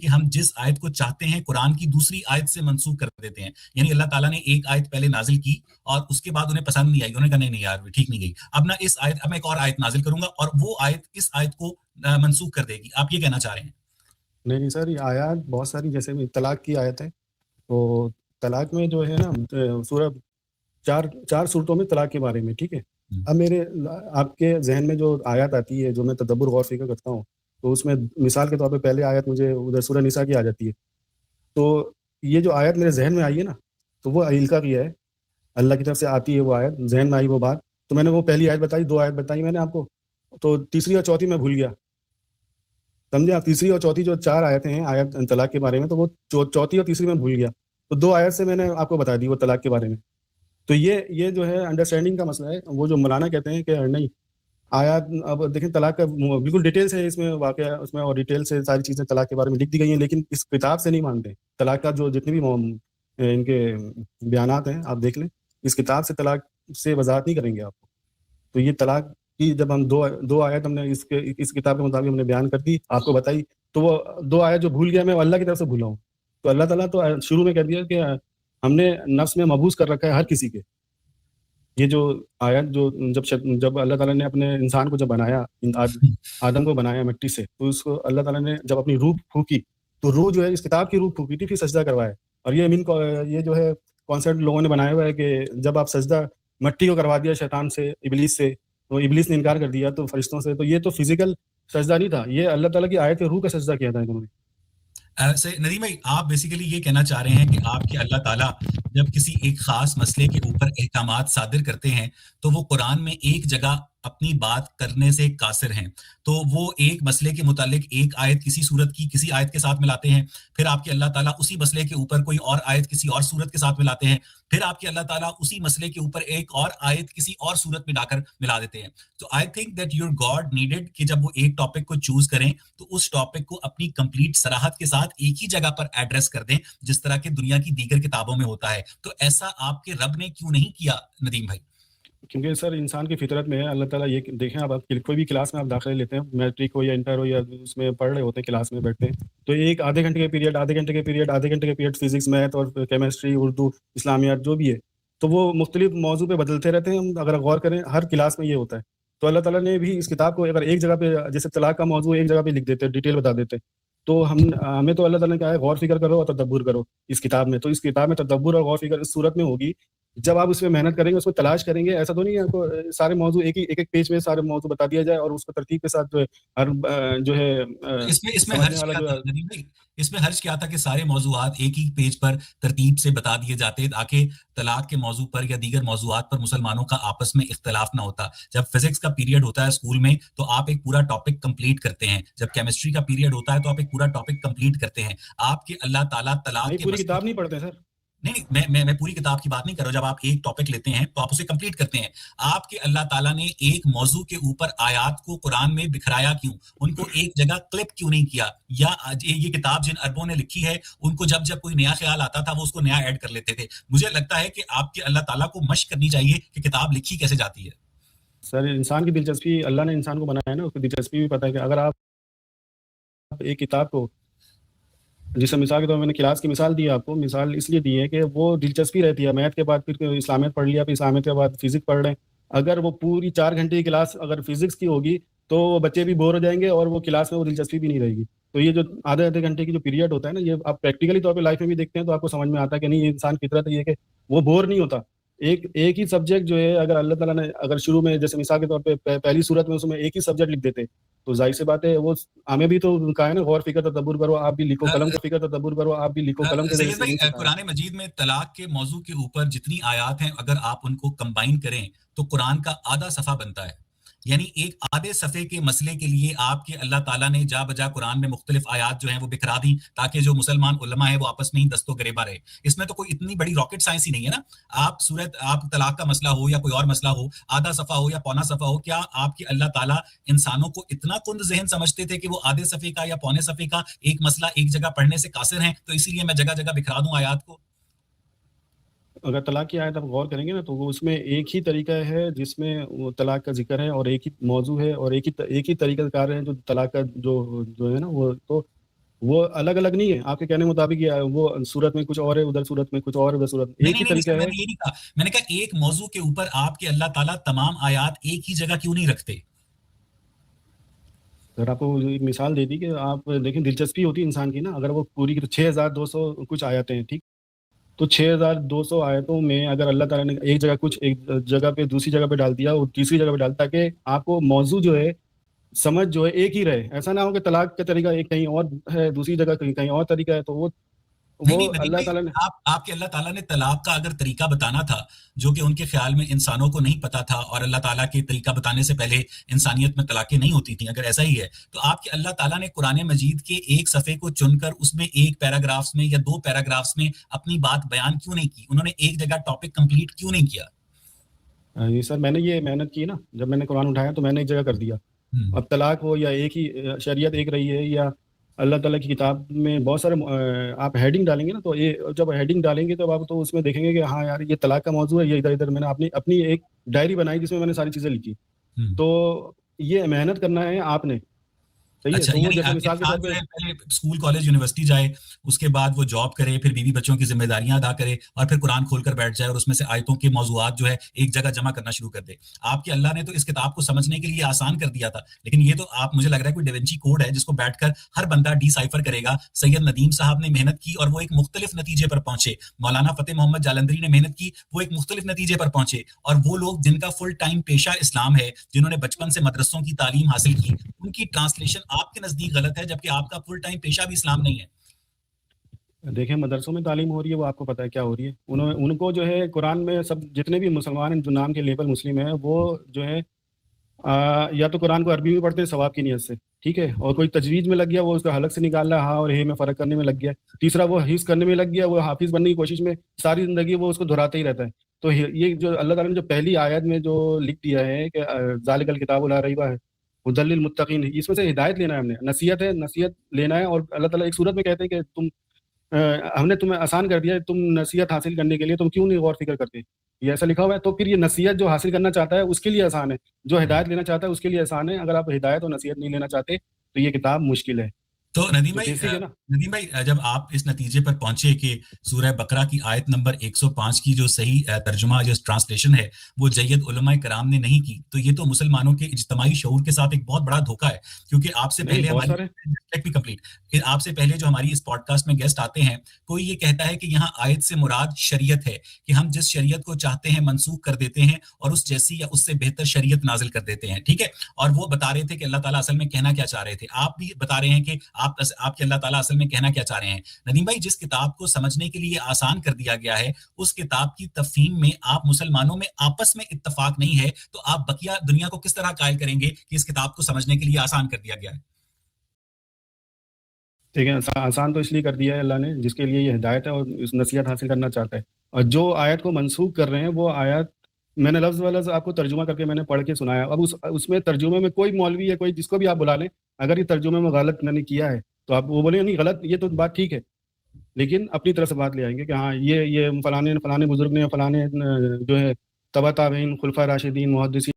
کہ ہم جس آیت کو چاہتے ہیں قرآن کی دوسری آیت سے منسوخ کر دیتے ہیں. یعنی اللہ تعالیٰ نے ایک آیت پہلے نازل کی اور اس کے بعد انہیں پسند نہیں آئی, انہوں نے کہا نہیں یار ٹھیک نہیں گئی, اب نہ اس آیت, اب میں ایک اور آیت نازل کروں گا اور وہ آیت اس آیت کو منسوخ کر دے گی. آپ یہ کہنا چاہ رہے ہیں؟ نہیں سر, یہ آیات بہت ساری, جیسے طلاق کی آیت ہے, تو طلاق میں جو ہے نا سورہ چار صورتوں میں طلاق کے بارے میں, ٹھیک ہے. اب آپ کے ذہن میں جو آیات آتی ہے, جو میں تدبر غور فکر کرتا ہوں, تو اس میں مثال کے طور پہ پہلے آیت مجھے ادھر سورہ نساء کی آ جاتی ہے. تو یہ جو آیت میرے ذہن میں آئی ہے نا, تو وہ علیقہ کی ہے, اللہ کی طرف سے آتی ہے وہ آیت, ذہن میں آئی وہ بات, تو میں نے وہ پہلی آیت بتائی, 2 آیت بتائی میں نے آپ کو, تو تیسری اور چوتھی میں بھول گیا, سمجھے آپ. تیسری اور چوتھی جو 4 آیتیں ہیں آیت طلاق کے بارے میں, تو وہ چوتھی اور تیسری میں بھول گیا, تو 2 آیت سے میں نے آپ کو بتا دی وہ طلاق کے بارے میں. تو یہ جو ہے انڈرسٹینڈنگ کا مسئلہ ہے. وہ جو مولانا کہتے ہیں کہ نہیں آیات, اب دیکھیں طلاق کا بالکل ڈیٹیل سے اس میں واقعہ, اس میں اور ڈیٹیل سے ساری چیزیں طلاق کے بارے میں لکھ دی گئی ہیں, لیکن اس کتاب سے نہیں مانتے. طلاق کا جو جتنے بھی ان کے بیانات ہیں آپ دیکھ لیں, اس کتاب سے طلاق سے وضاحت نہیں کریں گے آپ کو. تو یہ طلاق کی جب ہم دو آیت ہم نے اس کتاب کے مطابق ہم نے بیان کر دی, آپ کو بتائی, تو وہ 2 آیت جو بھول گیا میں, وہ اللہ کی طرف سے بھولا ہوں. تو اللہ تعالیٰ تو شروع میں کہہ دیا کہ ہم نے نفس میں مبعوث کر رکھا ہے ہر کسی کے. یہ جو آیت جو جب اللہ تعالیٰ نے اپنے انسان کو جب بنایا, آدم کو بنایا مٹی سے, تو اس کو اللہ تعالیٰ نے جب اپنی روح پھونکی, تو روح جو ہے اس کتاب کی روح پھونکی تھی, پھر سجدہ کروایا. اور یہ جو ہے کانسیپٹ لوگوں نے بنایا ہوا ہے کہ جب آپ سجدہ مٹی کو کروا دیا شیطان سے, ابلیس سے, تو ابلیس نے انکار کر دیا تو فرشتوں سے, تو یہ تو فزیکل سجدہ نہیں تھا, یہ اللہ تعالیٰ کی آیت روح کا سجدہ کیا تھا انہوں نے. ندیم بھائی, آپ بیسیکلی یہ کہنا چاہ رہے ہیں کہ آپ کے اللہ تعالیٰ جب کسی ایک خاص مسئلے کے اوپر احکامات صادر کرتے ہیں تو وہ قرآن میں ایک جگہ اپنی بات کرنے سے قاصر ہیں, تو وہ ایک مسئلے کے متعلق ایک آیت کسی صورت کی کسی آیت کے ساتھ ملاتے ہیں, پھر آپ کے اللہ تعالیٰ اسی مسئلے کے اوپر کوئی اور آیت کسی اور صورت کے ساتھ ملاتے ہیں, پھر آپ کے اللہ تعالیٰ اسی مسئلے کے اوپر ایک اور آیت کسی اور صورت میں لا کر ملا دیتے ہیں. تو I think that your God needed کہ جب وہ ایک ٹاپک کو چوز کریں تو اس ٹاپک کو اپنی کمپلیٹ صراحت کے ساتھ ایک ہی جگہ پر ایڈریس کر دیں, جس طرح کہ دنیا کی دیگر کتابوں میں ہوتا ہے. تو ایسا آپ کے رب نے کیوں نہیں کیا ندیم بھائی؟ کیونکہ سر انسان کی فطرت میں ہے, اللہ تعالیٰ یہ دیکھیں, آپ کوئی بھی کلاس میں آپ داخلے لیتے ہیں, میٹرک ہو یا انٹر ہو, یا اس میں پڑھ رہے ہوتے ہیں کلاس میں بیٹھتے ہیں, تو ایک آدھے گھنٹے کے پیریڈ فزکس, میتھ اور کیمسٹری, اردو, اسلامیات جو بھی ہے, تو وہ مختلف موضوع پہ بدلتے رہتے ہیں. اگر غور کریں ہر کلاس میں یہ ہوتا ہے. تو اللہ تعالیٰ نے بھی اس کتاب کو اگر ایک جگہ پہ, جیسے طلاق کا موضوع ایک جگہ پہ لکھ دیتے, ڈیٹیل بتا دیتے, تو ہمیں تو اللہ تعالیٰ نے کہا ہے غور فکر کرو اور تدبر کرو اس کتاب میں. تو اس کتاب میں تدبر اور غور فکر اس صورت میں ہوگی جب آپ اس میں محنت کریں گے, اس کو تلاش کریں گے. ایسا تو نہیں ہے آپ کو سارے موضوع ایک پیج میں سارے موضوع بتا دیا جائے اور اس کو ترتیب کے ساتھ جو ہے ہر جو ہے اس میں سمجھنے حرج والا کیا جو تھا ہے. ندیم بھائی, اس میں حرج کیا تھا کہ سارے موضوعات ایک ہی پیج پر ترتیب سے بتا دیے جاتے تاکہ طلاق کے موضوع پر یا دیگر موضوعات پر مسلمانوں کا آپس میں اختلاف نہ ہوتا. جب فزکس کا پیریڈ ہوتا ہے اسکول میں تو آپ ایک پورا ٹاپک کمپلیٹ کرتے ہیں, جب کیمسٹری کا پیریڈ ہوتا ہے تو آپ ایک پورا ٹاپک کمپلیٹ کرتے ہیں. آپ کے اللہ تعالیٰ طلاق کے پوری مسئلے کتاب نہیں پڑھتے سر. نہیں, میں پوری کتاب کی بات نہیں کر رہا. جب آپ ایک ٹاپک لیتے ہیں تو آپ اسے کمپلیٹ کرتے ہیں. آپ کے اللہ تعالیٰ نے ایک موضوع کے اوپر آیات کو قرآن میں بکھرایا کیوں, ان کو ایک جگہ کلپ کیوں نہیں کیا؟ یا یہ کتاب جن عربوں نے لکھی ہے ان کو جب کوئی نیا خیال آتا تھا وہ اس کو نیا ایڈ کر لیتے تھے. مجھے لگتا ہے کہ آپ کے اللہ تعالیٰ کو مشق کرنی چاہیے کہ کتاب لکھی کیسے جاتی ہے. سر انسان کی دلچسپی, اللہ نے انسان کو بنایا ہے نا, اس کی دلچسپی بھی پتہ ہے کہ اگر آپ ایک کتاب کو, جیسے مثال کے طور پر میں نے کلاس کی مثال دی آپ کو, مثال اس لیے دی ہے کہ وہ دلچسپی رہتی ہے. میتھ کے بعد پھر اسلامیت پڑھ لیا, پھر اسلامیت کے بعد فزکس پڑھ رہے ہیں. اگر وہ پوری 4 گھنٹے کی کلاس اگر فزکس کی ہوگی تو وہ بچے بھی بور ہو جائیں گے اور وہ کلاس میں وہ دلچسپی بھی نہیں رہے گی. تو یہ جو آدھے گھنٹے کی جو پیریڈ ہوتا ہے نا, یہ آپ پریکٹیکلی طور پہ لائف میں بھی دیکھتے ہیں تو آپ کو سمجھ میں آتا ہے کہ نہیں, یہ انسان کی فطرت ہے یہ کہ وہ بور نہیں ہوتا. ایک ہی سبجیکٹ جو ہے, اگر اللہ تعالیٰ نے اگر شروع میں جیسے مثال کے طور پہ پہلی صورت میں اس میں ایک ہی سبجیکٹ لکھ دیتے, تو ظاہر سی بات ہے وہ ہمیں بھی تو کہا ہے نا غور فکر تدبر کرو, آپ بھی لکھو قلم کا فکر تدبر کرو, آپ بھی لکھو قلم کے ذریعے سید سے بھائی, نہیں سکھایا. قرآن مجید میں طلاق کے موضوع کے اوپر جتنی آیات ہیں اگر آپ ان کو کمبائن کریں تو قرآن کا آدھا صفحہ بنتا ہے. یعنی ایک آدھے صفحے کے مسئلے کے لیے آپ کے اللہ تعالیٰ نے جا بجا قرآن میں مختلف آیات جو ہیں وہ بکھرا دی تاکہ جو مسلمان علماء ہیں وہ آپس میں ہی دست و گریباں رہے. اس میں تو کوئی اتنی بڑی راکٹ سائنس ہی نہیں ہے نا. آپ طلاق کا مسئلہ ہو یا کوئی اور مسئلہ ہو, آدھا صفحہ ہو یا پونا صفحہ ہو, کیا آپ کے اللہ تعالیٰ انسانوں کو اتنا کند ذہن سمجھتے تھے کہ وہ آدھے صفحے کا یا پونے صفحے کا ایک مسئلہ ایک جگہ پڑھنے سے قاصر ہیں, تو اسی لیے میں جگہ جگہ بکھرا دوں آیات کو؟ اگر طلاق کی آیت آپ غور کریں گے نا تو وہ اس میں ایک ہی طریقہ ہے جس میں وہ طلاق کا ذکر ہے, اور ایک ہی موضوع ہے, اور ایک ہی طریقہ کار ہے جو طلاق کا جو ہے نا وہ. تو وہ الگ الگ نہیں ہے آپ کے کہنے مطابق، وہ صورت میں کچھ اور ہے، ادھر صورت میں کچھ اور، ادھر صورت نہیں ایک نہیں ہی نہیں طریقہ سر، میں ہے. نے یہ نہیں کہا. میں نے کہا ایک موضوع کے اوپر آپ کے اللہ تعالیٰ تمام آیات ایک ہی جگہ کیوں نہیں رکھتے؟ سر آپ کو ایک مثال دے دی کہ آپ دیکھیں دلچسپی ہوتی ہے انسان کی نا، اگر وہ پوری کی 6200 کچھ آیتیں ہیں ٹھیک، تو 6200 آیتوں میں اگر اللہ تعالیٰ نے ایک جگہ کچھ ایک جگہ پہ دوسری جگہ پہ ڈال دیا اور تیسری جگہ پہ ڈال، تاکہ آپ کو موضوع جو ہے سمجھ جو ہے ایک ہی رہے. ایسا نہ ہو کہ طلاق کا طریقہ ایک کہیں اور ہے، دوسری جگہ کہیں اور طریقہ ہے، تو وہ نہیں نہیں ندیم اللہ بھائی، تعالیٰ نے. آپ کے اللہ تعالیٰ نے طلاق کا اگر طریقہ بتانا تھا جو کہ ان کے خیال میں انسانوں کو نہیں پتا تھا، اور اللہ تعالیٰ کے طریقہ بتانے سے پہلے انسانیت میں طلاقیں نہیں ہوتی تھیں، اگر ایسا ہی ہے تو آپ کے اللہ تعالیٰ نے قرآن مجید کے ایک صفحے کو چن کر اس میں ایک پیراگرافس میں یا 2 پیراگرافس میں اپنی بات بیان کیوں نہیں کی؟ انہوں نے ایک جگہ ٹاپک کمپلیٹ کیوں نہیں کیا؟ جی سر، میں نے یہ محنت کی نا، جب میں نے قرآن اٹھایا تو میں نے ایک جگہ کر دیا. اب طلاق ہو یا ایک ہی شریعت ایک رہی ہے، یا اللہ تعالیٰ کی کتاب میں بہت سارے آپ ہیڈنگ ڈالیں گے نا، تو جب ہیڈنگ ڈالیں گے تو آپ تو اس میں دیکھیں گے کہ ہاں یار یہ طلاق کا موضوع ہے، یہ ادھر ادھر. میں نے اپنی ایک ڈائری بنائی جس میں نے ساری چیزیں لکھی. تو یہ محنت کرنا ہے آپ نے، صحیح ہے. اچھا، تو وہ یعنی جیسے مثال کے طور انسان پہ جو ہے پہلے اسکول کالج یونیورسٹی جائے، اس کے بعد وہ جاب کرے، پھر بیوی بچوں کی ذمہ داریاں ادا کرے، اور پھر قرآن کھول کر بیٹھ جائے اور اس میں سے آیتوں کے موضوعات جو ہے ایک جگہ جمع کرنا شروع کر دے. آپ کے اللہ نے تو اس کتاب کو سمجھنے کے لیے آسان کر دیا تھا، لیکن یہ تو آپ مجھے لگ رہا ہے کوئی ڈیونچی کوڈ ہے جس کو بیٹھ کر ہر بندہ ڈی سائفر کرے گا. سید ندیم صاحب نے محنت کی اور وہ ایک مختلف نتیجے پر پہنچے، مولانا فتح محمد جالندری نے محنت کی، وہ ایک مختلف نتیجے پر پہنچے، اور وہ لوگ جن کا فل ٹائم پیشہ اسلام ہے، جنہوں نے بچپن سے مدرسوں کی تعلیم حاصل کی، ان کی ٹرانسلیشن آپ کے نزدیک غلط ہے، جبکہ آپ کا فل ٹائم پیشہ بھی اسلام نہیں ہے. دیکھیں مدرسوں میں تعلیم ہو رہی ہے، وہ آپ کو پتہ ہے کیا ہو رہی ہے. ان کو جو ہے قرآن میں سب جتنے بھی مسلمان ہیں جو نام کے لیبل مسلم ہیں، وہ جو ہے یا تو قرآن کو عربی میں پڑھتے ہیں ثواب کی نیت سے، ٹھیک ہے، اور کوئی تجوید میں لگ گیا وہ اس کا حلق سے نکال رہا ہے، ہاں اور ہے میں فرق کرنے میں لگ گیا. تیسرا وہ حفظ کرنے میں لگ گیا، وہ حافظ بننے کی کوشش میں ساری زندگی وہ اس کو دہراتے ہی رہتا ہے. تو یہ جو اللہ تعالیٰ نے جو پہلی آیت میں جو لکھ دیا ہے کہ ذالک الکتاب لا ریب ہے ھدی للمتقین، اس میں سے ہدایت لینا ہے، ہم نے نصیحت ہے، نصیحت لینا ہے. اور اللہ تعالیٰ ایک صورت میں کہتے ہیں کہ ہم نے تمہیں آسان کر دیا ہے، تم نصیحت حاصل کرنے کے لیے تم کیوں نہیں غور فکر کرتے؟ یہ ایسا لکھا ہوا ہے. تو پھر یہ نصیحت جو حاصل کرنا چاہتا ہے اس کے لیے آسان ہے، جو ہدایت لینا چاہتا ہے اس کے لیے آسان ہے. اگر آپ ہدایت اور نصیحت نہیں لینا چاہتے تو یہ کتاب مشکل ہے. تو ندیم تو بیسک ہے نا. بھائی جب آپ اس نتیجے پر پہنچے کہ سورہ بقرہ کی آیت نمبر 105 کی جو صحیح ترجمہ جو ٹرانسلیشن ہے وہ جید علماء کرام نے نہیں کی، تو یہ تو مسلمانوں کے اجتماعی شعور کے ساتھ ایک بہت بڑا دھوکہ ہے. کیونکہ آپ سے پہلے آپ سے پہلے جو ہماری اس پوڈ کاسٹ میں گیسٹ آتے ہیں، کوئی یہ کہتا ہے کہ یہاں آیت سے مراد شریعت ہے، کہ ہم جس شریعت کو چاہتے ہیں منسوخ کر دیتے ہیں اور اس جیسی یا اس سے بہتر شریعت نازل کر دیتے ہیں، ٹھیک ہے. اور وہ بتا رہے تھے کہ اللہ تعالیٰ اصل میں کہنا کیا چاہ رہے تھے. آپ بھی بتا رہے ہیں کہ آپ کے اللہ تعالیٰ اصل میں کہنا کیا چاہ رہے ہیں. ندیم بھائی، جس کتاب کو سمجھنے کے لیے آسان کر دیا گیا ہے، اس کتاب کی تفہیم میں آپ مسلمانوں میں آپس میں اتفاق نہیں ہے، تو آپ بقیہ دنیا کو کس طرح قائل کریں گے کہ اس کتاب کو سمجھنے کے لیے آسان کر دیا گیا ہے؟ ٹھیک ہے، آسان تو اس لیے کر دیا ہے اللہ نے جس کے لیے یہ ہدایت ہے اور اس نصیحت حاصل کرنا چاہتا ہے. اور جو آیت کو منسوخ کر رہے ہیں وہ آیت میں نے لفظ لفظ آپ کو ترجمہ کر کے میں نے پڑھ کے سنایا. اب اس میں ترجمے میں کوئی مولوی یا کوئی جس کو بھی آپ بلا لیں، اگر یہ ترجمے میں غلط میں نے کیا ہے تو آپ وہ بولیں نہیں غلط، یہ تو بات ٹھیک ہے، لیکن اپنی طرف سے بات لے آئیں گے کہ ہاں یہ فلانے بزرگ نے، فلانے جو ہے تبع تابعین، خلفاء راشدین، محدثین